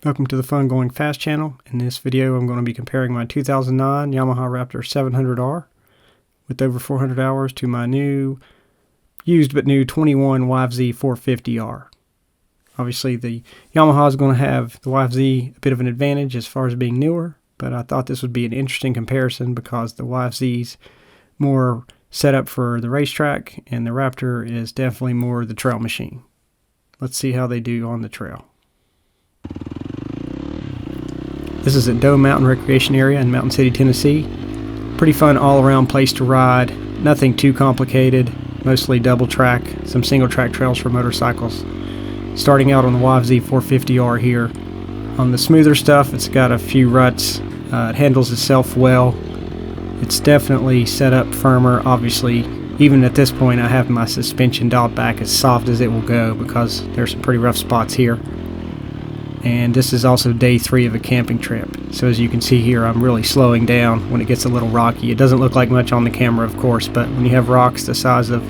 Welcome to the Fun Going Fast channel. In this video I'm going to be comparing my 2009 Yamaha Raptor 700R with over 400 hours to my used but new 21 YFZ 450R. Obviously the Yamaha is going to have the YFZ a bit of an advantage as far as being newer, but I thought this would be an interesting comparison because the YFZ's more set up for the racetrack and the Raptor is definitely more the trail machine. Let's see how they do on the trail. This is at Doe Mountain Recreation Area in Mountain City, Tennessee. Pretty fun all-around place to ride. Nothing too complicated. Mostly double track, some single track trails for motorcycles. Starting out on the YFZ 450R here. On the smoother stuff, it's got a few ruts. It handles itself well. It's definitely set up firmer. Obviously, even at this point, I have my suspension dialed back as soft as it will go because there's some pretty rough spots here. And this is also day 3 of a camping trip. So as you can see here, I'm really slowing down when it gets a little rocky. It doesn't look like much on the camera, of course, but when you have rocks the size of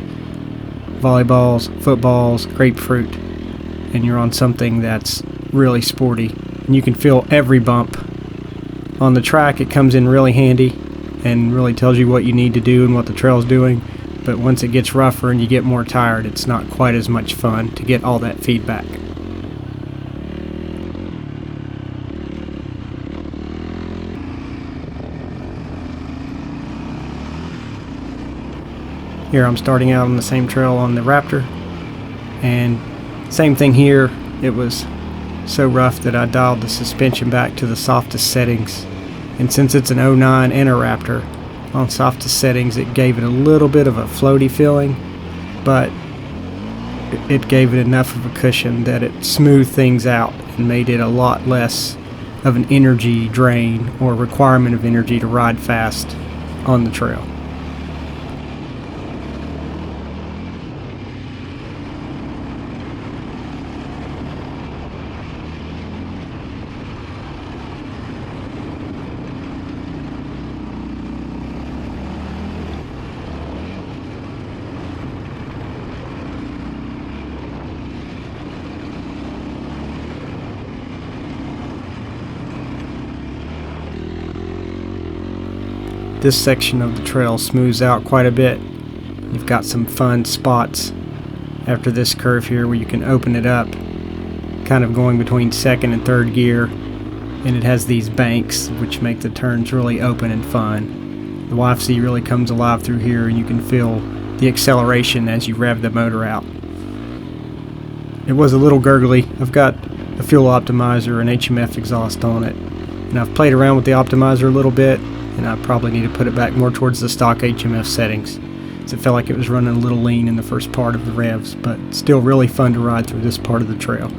volleyballs, footballs, grapefruit, and you're on something that's really sporty, and you can feel every bump. On the track, it comes in really handy and really tells you what you need to do and what the trail's doing. But once it gets rougher and you get more tired, it's not quite as much fun to get all that feedback. Here I'm starting out on the same trail on the Raptor, and same thing here. It was so rough that I dialed the suspension back to the softest settings, and since it's an 09 and a Raptor, on softest settings it gave it a little bit of a floaty feeling, but it gave it enough of a cushion that it smoothed things out and made it a lot less of an energy drain or requirement of energy to ride fast on the trail. This section of the trail smooths out quite a bit. You've got some fun spots after this curve here where you can open it up, kind of going between second and third gear, and it has these banks which make the turns really open and fun. The YFZ really comes alive through here, and you can feel the acceleration as you rev the motor out. It was a little gurgly. I've got a fuel optimizer and HMF exhaust on it, and I've played around with the optimizer a little bit, and I probably need to put it back more towards the stock HMF settings, as it felt like it was running a little lean in the first part of the revs, but still really fun to ride through this part of the trail.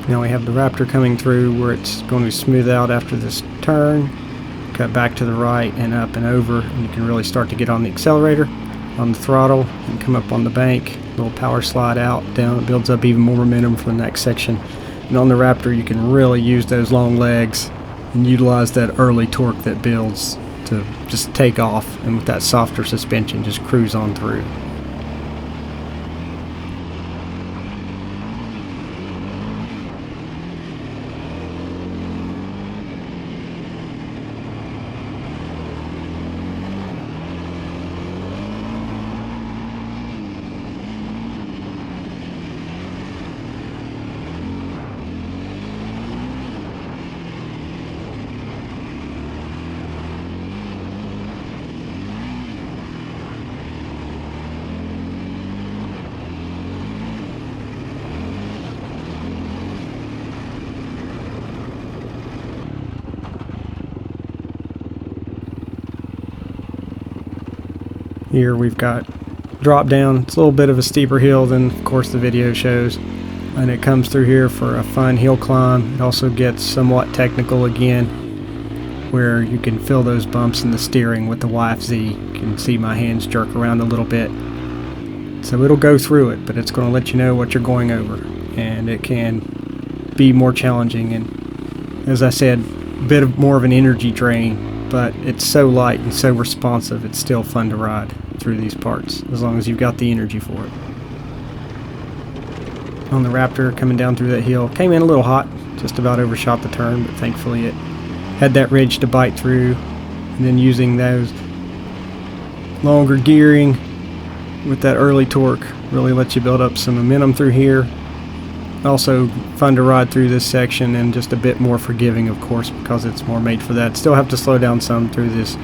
Now we have the Raptor coming through where it's going to smooth out after this turn, cut back to the right and up and over, and you can really start to get on the accelerator, on the throttle, and come up on the bank. Little power slide out, down, it builds up even more momentum for the next section. And on the Raptor you can really use those long legs and utilize that early torque that builds to just take off, and with that softer suspension just cruise on through. Here we've got drop down. It's a little bit of a steeper hill than of course the video shows, and it comes through here for a fun hill climb. It also gets somewhat technical again. where you can feel those bumps in the steering with the YFZ. You can see my hands jerk around a little bit. So it'll go through it, but it's going to let you know what you're going over, and it can be more challenging, and as I said, a bit more of an energy drain, but it's so light and so responsive, it's still fun to ride through these parts as long as you've got the energy for it. On the Raptor, coming down through that hill, came in a little hot, just about overshot the turn, but thankfully it had that ridge to bite through, and then using those longer gearing with that early torque really lets you build up some momentum through here. Also fun to ride through this section, and just a bit more forgiving, of course, because it's more made for that. Still have to slow down some through this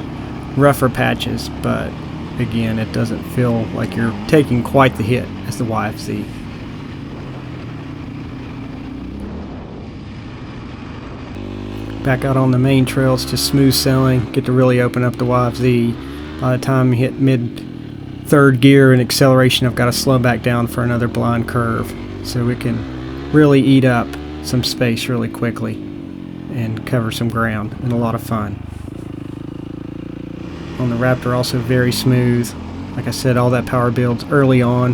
rougher patches, but again, it doesn't feel like you're taking quite the hit as the YFZ. Back out on the main trail, it's just smooth sailing. Get to really open up the YFZ. By the time you hit mid-third gear and acceleration, I've got to slow back down for another blind curve, so it can really eat up some space really quickly and cover some ground, and a lot of fun. On the Raptor, also very smooth. Like I said, all that power builds early on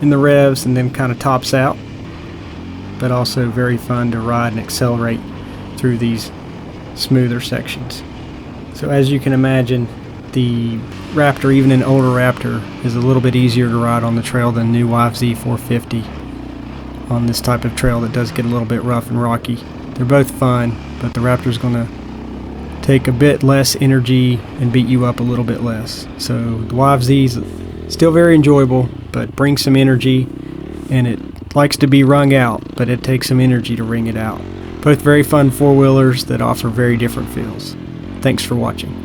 in the revs and then kind of tops out, but also very fun to ride and accelerate through these smoother sections. So as you can imagine, the Raptor, even an older Raptor, is a little bit easier to ride on the trail than new YFZ 450 on this type of trail that does get a little bit rough and rocky. They're both fun, but the Raptor's going to take a bit less energy and beat you up a little bit less. So the YFZ's still very enjoyable, but brings some energy, and it likes to be wrung out, but it takes some energy to wring it out. Both very fun four-wheelers that offer very different feels. Thanks for watching.